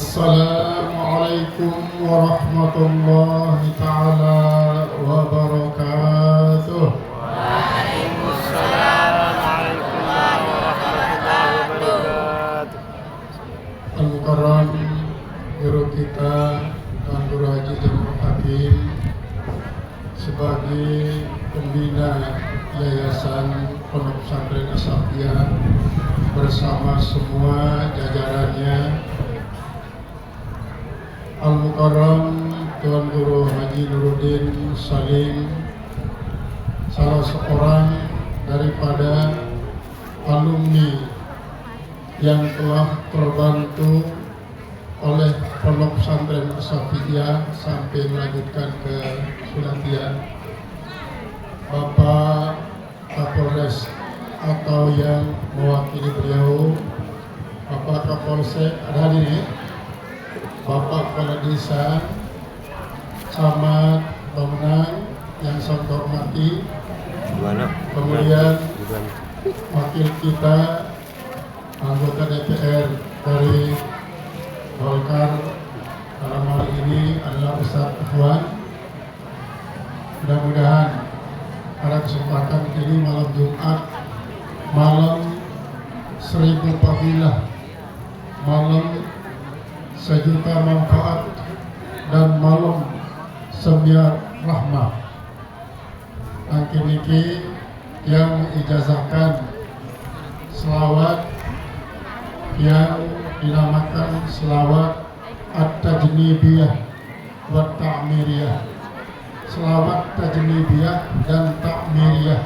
Assalamualaikum warahmatullahi ta'ala wabarakatuh. Waalaikumsalam warahmatullahi wabarakatuh. Al-Mukarram guru kita Tuan Guru Haji Jamil Hakim sebagai pembina Yayasan Pondok Pesantren As-Safiyah bersama semua jajarannya, Al-Mukarram Tuan Guru Haji Nuruddin Salim, salah seorang daripada alumni yang telah terbantu oleh Pondok Pesantren As-Safiyah sampai melanjutkan ke Sulatian, Bapak Kapolres atau yang mewakili beliau, Bapak Kapolsek ada hadir ya, Bapak Kepala Desa, Camat, Pemenang yang saya hormati, kemudian wakil kita anggota DPR dari Golkar dalam hal ini adalah Ustaz Afwan. Mudah-mudahan pada kesempatan ini malam Jumat, malam 1000 fadilah, malam 1 juta manfaat, dan malam semiar rahmah. Angkin niki yang ijazahkan selawat yang dinamakan selawat at-tajnibiyah wa ta'miriyah, selawat tajnibiyah dan ta'miriyah.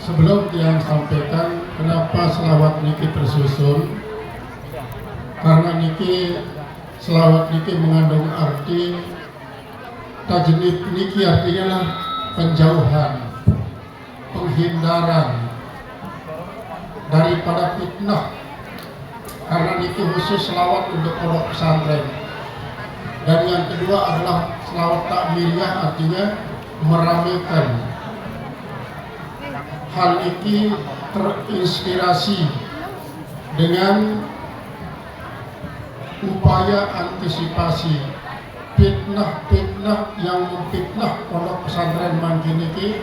Sebelum yang sampaikan kenapa selawat niki tersusun, karena niki selawat niki mengandung arti tajnib niki artinya lah penjauhan, penghindaran daripada fitnah, karena niki khusus selawat untuk pondok pesantren. Dan yang kedua adalah selawat takmiriyah, artinya meramaikan. Hal ini terinspirasi dengan upaya antisipasi fitnah-fitnah yang memfitnah pondok pesantren mangkin ini.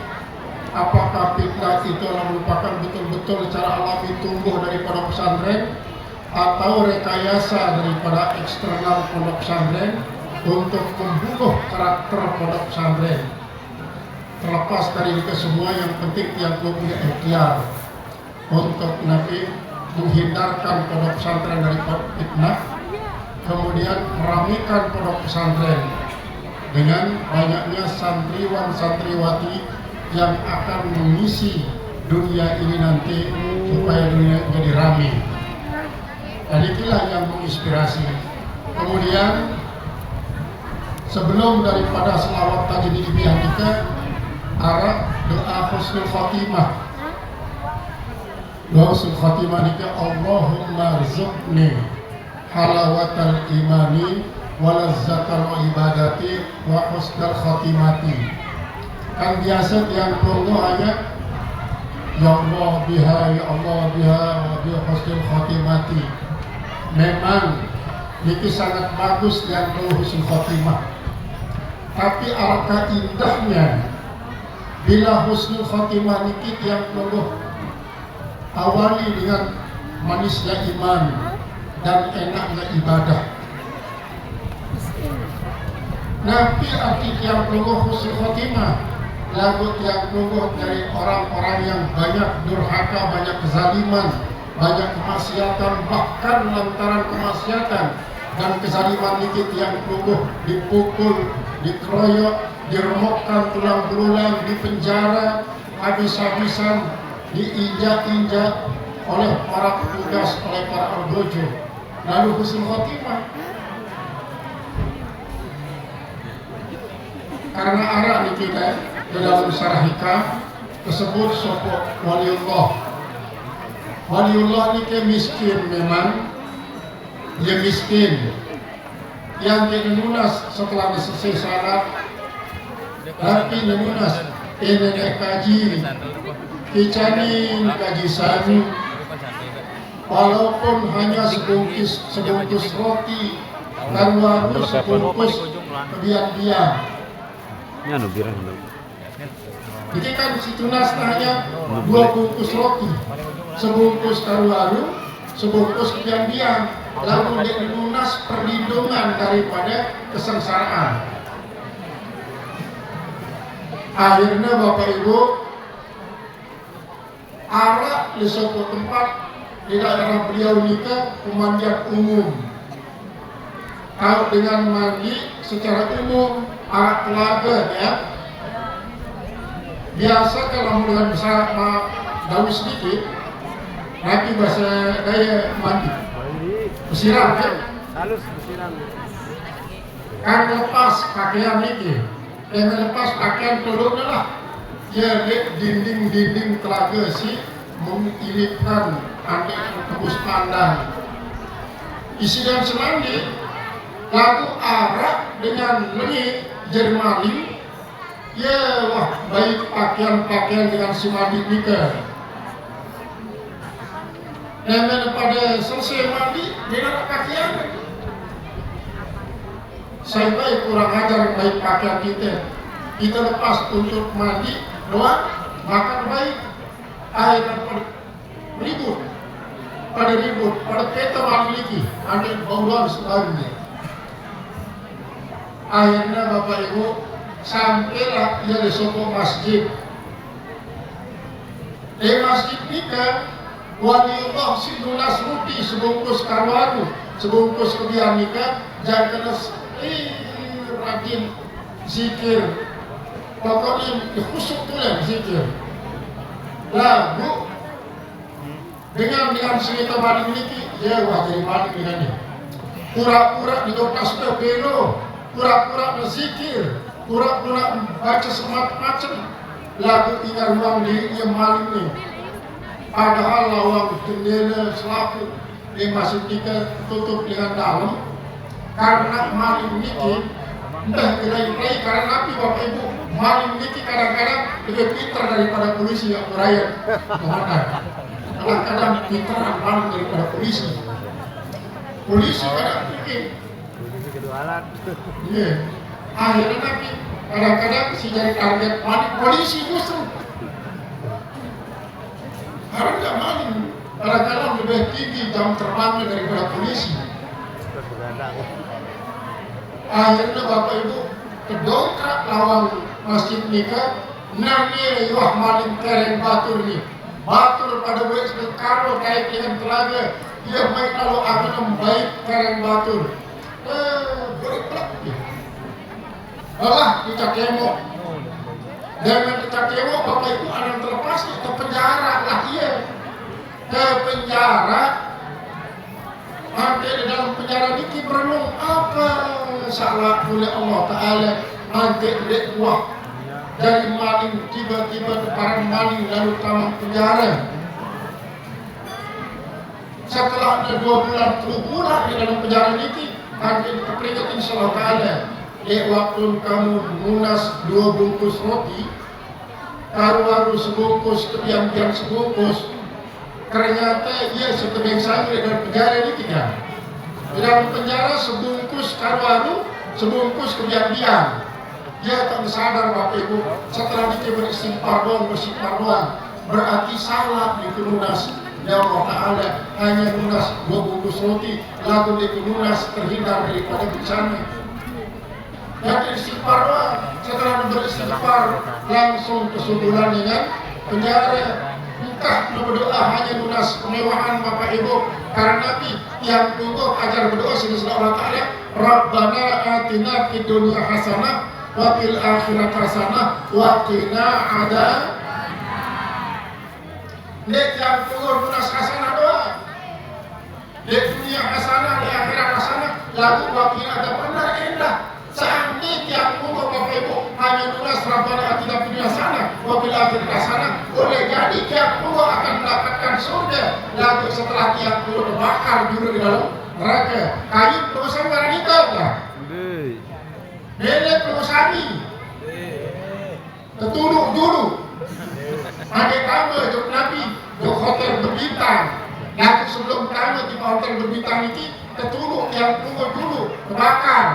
Apakah fitnah itu merupakan betul-betul secara alami tumbuh dari pondok pesantren, atau rekayasa daripada eksternal pondok pesantren untuk membunuh karakter pondok pesantren? Terlepas dari itu semua, yang penting yang punya ikhtiar untuk nanti menghindarkan pondok pesantren dari fitnah, kemudian meramaikan pondok pesantren dengan banyaknya santriwan-santriwati yang akan mengisi dunia ini nanti supaya dunia jadi ramai. Dan itulah yang menginspirasi. Kemudian sebelum daripada selawat tajnibiyah kita, arah doa husnul khatimah. Doa husnul khatimah ini, Allahumma rzuqni halawatal imani walazzatal ibadati wa husnul khatimati. Kan biasa yang perlu hanya ya Allah biha, ya Allah biha, wa biha husnul khatimati. Memang ini sangat bagus yang perlu husnul khatimah, tapi alangkah indahnya bila husnul khatimah ini yang perlu awali dengan manisnya iman dan enaknya ibadah. Nabi arti yang perlu husnul khatimah, lagu yang perlu dari orang-orang yang banyak durhaka, banyak kezaliman, banyak kemaksiatan, bahkan lantaran kemaksiatan dan kezaliman dikit yang perlu dipukul, dikeroyok, diremukkan tulang belulang, dipenjara, habis-habisan, diinjak-injak oleh para petugas, oleh para argojo. Lalu husnul khatimah, karena arah ini kita dalam syarah hikam tersebut sopok waliullah. Waliullah ini miskin, memang dia miskin, yang tidak lunas setelah selesai syarat, tapi lunas ini kaji Kicanin kaji sami walaupun hanya sebungkus roti dan baru sebungkus kebian-bian. Ini anu birang dulu. Jadi kan si tunas hanya 2 bungkus roti, sebungkus karu-karu, sebungkus kebian-bian, lalu dia lunas perlindungan daripada kesengsaraan. Akhirnya Bapak Ibu arak di suatu tempat di daerah beliau nikah pemandian umum. Kalau dengan mandi secara umum arak telaga ya. Biasa kalau dengan besar daun sedikit, nanti bahasa daya mandi. Bersiram ya. Halus bersiram. Kan lepas pakaian ini, yang lepas pakaian peluknya lah. Dia dinding telaga sih mengilipkan aneh tembus pandang. Isi dan semandi, lalu arak dengan lengi jermali. Ya wah, baik pakaian dengan semandi nikah. Dan pada selesai mandi, dengan pakaian. Saya baik kurang ajar baik pakaian kita. Kita lepas untuk mandi, doang, makan baik. Akhirnya ribut, pada peta maliki, ada bauan sebagainya. Akhirnya Bapak Ibu sampailah ia di sebuah masjid. Di masjid nikah, waliullah si lunas roti sebungkus karwaru, sebungkus kebian nikah, jangan rajin zikir. Pokoknya khusuk tulen zikir. Lalu dengan cerita maling ini, dia wah jadi maling dengan ini. Pura-pura di dokter sudah belo, pura-pura berzikir, pura-pura baca semacam-macam. Lalu tinggal ruang diri yang maling ini. Padahal lawang jendela selapu di masjid kita tutup dengan dalam. Karena maling ini entah gerai-gerai karena api Bapak Ibu, maling ini kadang-kadang lebih pintar daripada polisi yang merayak komandan. Kadang-kadang pintaran maling daripada polisi. Polisi kadang mungkin. Polisi kedua alat. Iya. Akhirnya tapi kadang-kadang si jadi target maling polisi justru. Karena nggak maling. Kadang-kadang lebih tinggi jam terbangnya daripada polisi. Akhirnya Bapak Ibu kedongkrak lawang masjid nikah, nanya wah maling kereng batur ni, batur pada baik sekaro kait dengan telaga, dia baik kalau akan baik kereng batur, berkelak dia. Allah kita kemo, dengan kita kemo Bapak Ibu ada yang terlepas ke penjara lah dia, ke penjara. Nanti di dalam penjara ini berenung apa salah oleh Allah Ta'ala. Nanti dek buah dari maling tiba-tiba depan maling lalu tamat penjara. Setelah ada 2 bulan, 3 bulan di dalam penjara ini, nanti diperingat insya Allah Ta'ala. Waktu kamu lunas 2 bungkus roti, karu-karu sebungkus, kebiang-biang sebungkus, ternyata ia sebagai santri dalam penjara ini tidak. Di dalam penjara sebungkus karu-karu, sebungkus kebiang-biang. Dia tak sadar Bapak Ibu, setelah dia beristighfar doang, berarti salah di lunas. Ya Allah Ta'ala hanya lunas 2 bungkus roti, lalu dia lunas terhindar daripada bencana. Yang beristighfar doang, setelah beristighfar langsung kesuburan dengan penjara. Entah berdoa hanya lunas kemewahan Bapak Ibu, karena Nabi yang tunggu ajar berdoa sini Allah Ta'ala, Rabbana atina fid dunya hasanah wa fil akhirati hasanah wa qina adzaban. Nek yang tunggu lunas hasanah doa, di dunia hasanah, di akhirat hasanah, lalu wa qina adzaban. Benar indah. Seandainya yang tunggu Bapak Ibu hanya lunas Rabbana atina fid dunya hasanah wa fil akhirati hasanah, boleh jadi tiap pulau akan mendapatkan surga. Lalu setelah tiap pulau terbakar juga di dalam neraka. Kayu perusahaan wanita lah. Nenek perusahaan ketuduk dulu. Ada tambah jok Nabi, jok hotel berbintang. Nanti sebelum tamu di hotel berbintang ini ketuluk yang tunggu dulu kebakar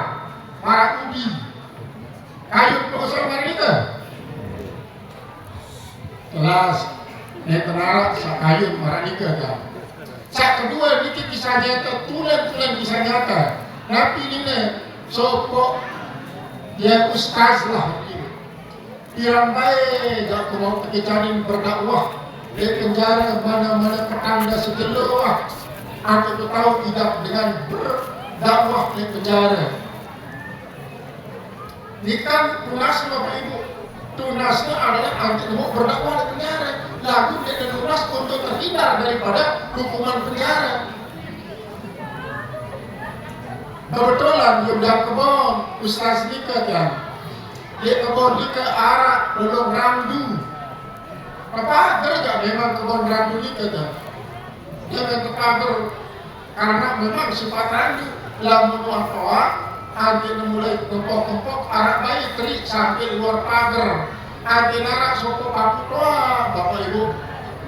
para ubi kayu pengusaha mereka kelas netenarak sakayun maranika kan. Sak kedua ini kisah nyata tulen kisah nyata. Tapi ini sopok dia ustaz lah ini. Pirang baik gak mau kecarin berdakwah di penjara mana-mana petanda segeluah. Aku tahu tidak dengan berdakwah di penjara. Ini kan tunasnya Bapak Ibu. Tunasnya adalah anti mau berdakwah di penjara. Lalu dia tunas untuk terhindar daripada hukuman penjara. Kebetulan dia udah kebon Ustaz Nika kan. Dia kebon Nika arah belum randu. Apa kerja memang kebon randu Nika kan. Dia berkepager karena memang sifat randu. Lalu muafawa anti mulai kempok arah bayi terik sampai luar pagar. Anti narak soko papu doa Bapak Ibu.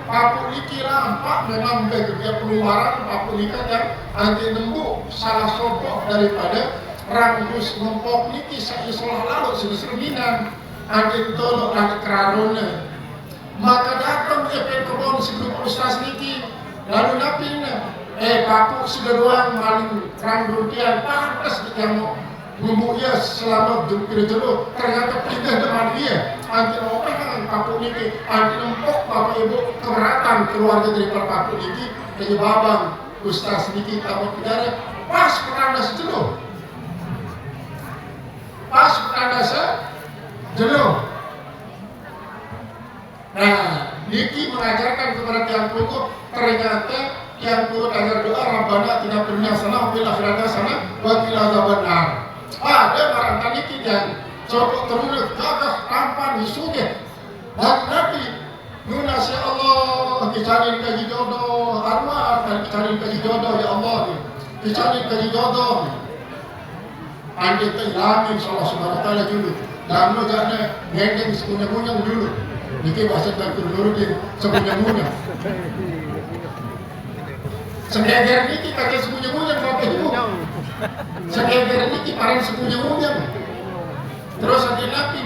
Papu niki nampak memang dia peluaran papu nika yang anti nembuk salah sopok daripada ranggus ngempok niki salah lalu seserminan anti tolok anti kerarone. Maka datang efek kebon sebelum Ustaz niki lalu napina papu sudah doang maling ranggus dia pantas yang mau membuya selama berjero ternyata pindah dengan dia anti orang papu niki anti nempok Bapak Ibu keberatan keluarga dari papu niki dari babang Ustaz niki tamu penjara pas petanda sejenuh nah niki mengajarkan kepada tiang pokok ternyata tiang pokok ajar doa Rabbana tidak pernah sana fil akhirati sana wa qina adzabannar. Ada barangkali tidak coba terus gagah tampan isunya dan Nabi Yunus ya Allah dicari kaji jodoh arwah dan dicari kaji jodoh ya Allah dicari kaji jodoh anda terlamin salah subhanahu wa ta'ala dulu dan lo jangan ngendeng sekunyah-kunyah dulu ini bahasa dan kururudin sekunyah-kunyah segeger ini pakai sekunyah-kunyah Bapak Ibu segeger ini kiparan sekunyah-kunyah terus hati nabi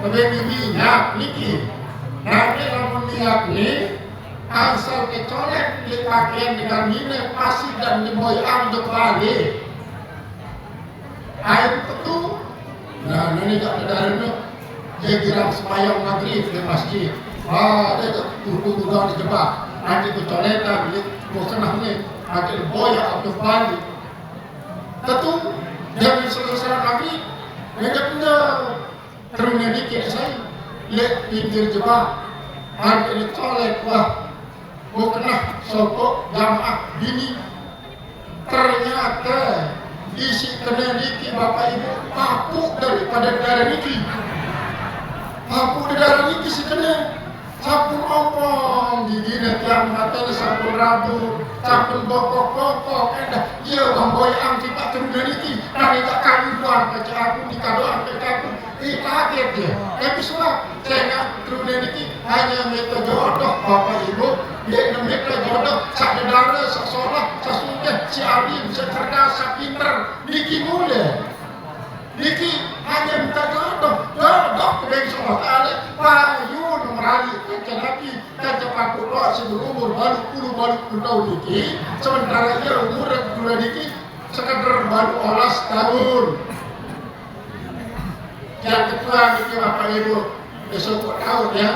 tapi minyak niki nanti namun minyak ini asal kecolek di pakaian dengan minyak pasir dan diboy amduk lagi air tetu nah ini gak ada dia bilang sembahyang maghrib di masjid dia turun di jebak nanti kecolekan mau kenahnya ada boya atau balik tentu dari selesai maghrib mereka punya terusnya dikit saya lihat pinggir jebak ada colek wah mau kena sokok jamaah bini ternyata isi kena dikit Bapak Ibu papuk daripada darah niki papuk darah niki si kena sabun ompong gigina tiang mata sabun rambut sabun bokok iya bamboy ang kita terus niki nari tak kami buat baca aku di kadoan aku kaget dia tapi sebab saya nggak terus niki hanya mereka jodoh Bapak Ibu dia mereka jodoh sak dedara sak sholat sak sunnah si alim si cerdas si pinter niki mulia niki hanya minta jodoh kebencian Allah Ta'ala payun merali nabi kaca paku doa sebelum umur baru tahun niki sementara dia umur dua niki sekedar baru 11 tahun yang kedua niki Bapak Ibu besok tahun ya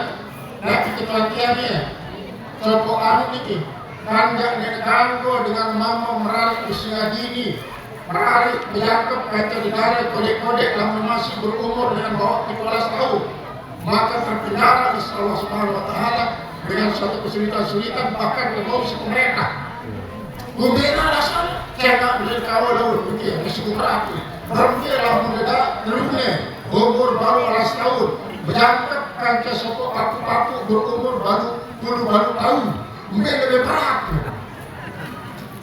nanti ketuannya sopok anu niki panjang dan ganggu dengan mama merali usia dini merali menyangkep kaca di darat kodek-kodek namun masih berumur dengan bawah 15 tahun maka terpenjara di Allah Subhanahu wa Ta'ala dengan suatu kesulitan bahkan kebawah mereka membela dasar saya boleh kawal dulu mungkin risiko berat bermula muda terusnya umur baru 11 tahun menyangkep kaca sopok paku berumur baru tahun mungkin lebih berat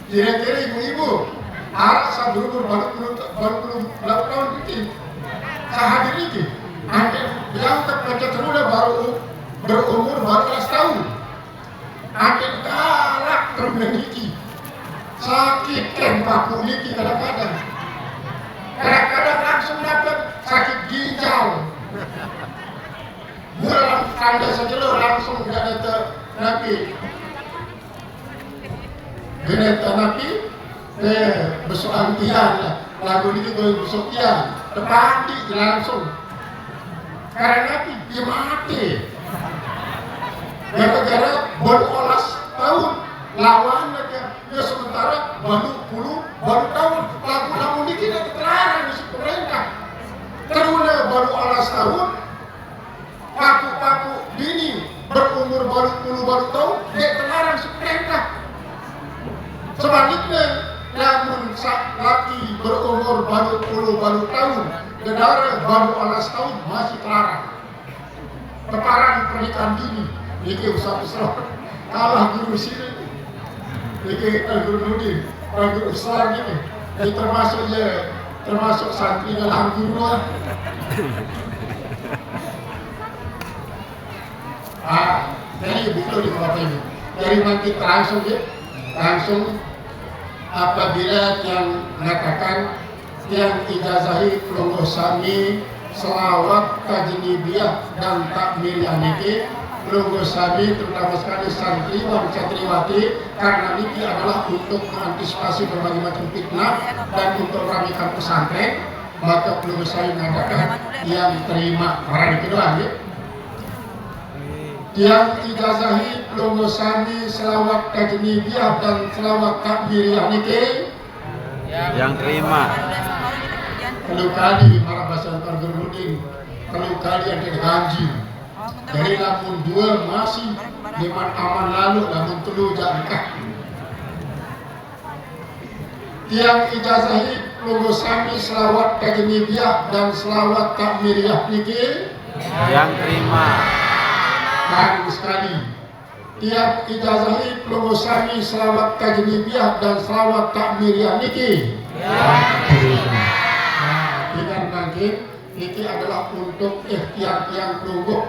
kira-kira ibu-ibu anak saya berumur baru tahun bikin sahadir ini yang terpecah termuda baru berumur 14 tahun Akhir galak termeniki. Sakit kan paku niki kadang-kadang. Kadang-kadang langsung dapat sakit ginjal. Mula tanda saja lo langsung geneta napi. Geneta napi. Besok antian lah. Lagu ini gue besok tian. Depan di langsung. Karena napi dia mati. Gara-gara baru olas tahun lawan ya sementara baru tahun lagu ini kita terlarang di pemerintah. Terus baru olas tahun paku-paku bini berumur baru tahun dia terlarang di pemerintah. Sebaliknya namun laki berumur baru tahun negara baru olas tahun masih terlarang. Keparan pernikahan dini ini usah-usah kalah guru sini. Ini guru Nudin, guru besar ini. Ini termasuk santri dalam guru. Jadi betul di Bapak Ibu. Jadi nanti langsung apabila yang mengatakan yang ijazahi pelungguh sami selawat kajinibiyah dan takmir yang niki pelungguh sami terutama sekali santriwan santriwati karena niki adalah untuk mengantisipasi berbagai macam fitnah dan untuk meramaikan pesantren, maka pelungguh sami mengatakan yang terima orang itu doang ya. Yang ijazahi pelungguh sami selawat kajinibiyah dan selawat takmir yang niki yang terima. Kalau kali marah bahasa Al-Qur'an, kalau kali ada ganjil. Dari lamun dua masih liman aman lalu lamun telu jangka. Yang ijazahi pelungguh sami selawat kajinibiyah dan selawat takmiriyah niki Yang terima. Dan sekali tiap ijazahi pelungguh sami selawat kajinibiyah dan selawat takmiriyah niki dengan bangkit ini adalah untuk ikhtiar yang pelungguh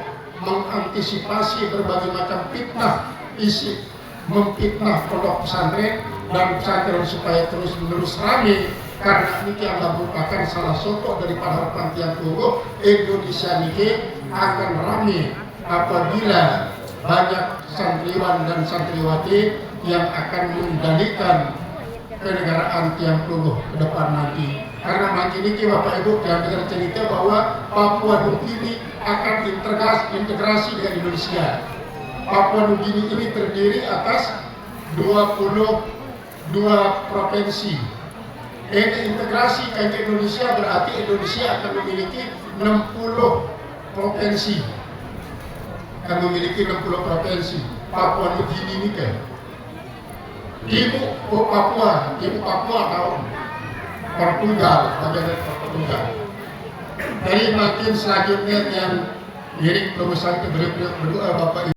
mengantisipasi berbagai macam fitnah isi memfitnah pondok pesantren dan pesantren supaya terus menerus ramai karena ini adalah merupakan salah satu daripada harapan tiang pelungguh Indonesia ini akan ramai apabila banyak santriwan dan santriwati yang akan mengendalikan kenegaraan tiang pelungguh ke depan nanti. Karena nanti ini Bapak Ibu yang dengar cerita bahwa Papua Nugini akan integrasi dengan Indonesia. Papua Nugini ini terdiri atas 22 provinsi. Ini integrasi ke Indonesia berarti Indonesia akan memiliki 60 provinsi. Akan memiliki 60 provinsi. Papua Nugini ini kan. Ibu Papua tahu. Portugal, bagian dari Portugal. Jadi makin selanjutnya yang miring perusahaan itu berdoa Bapak Ibu.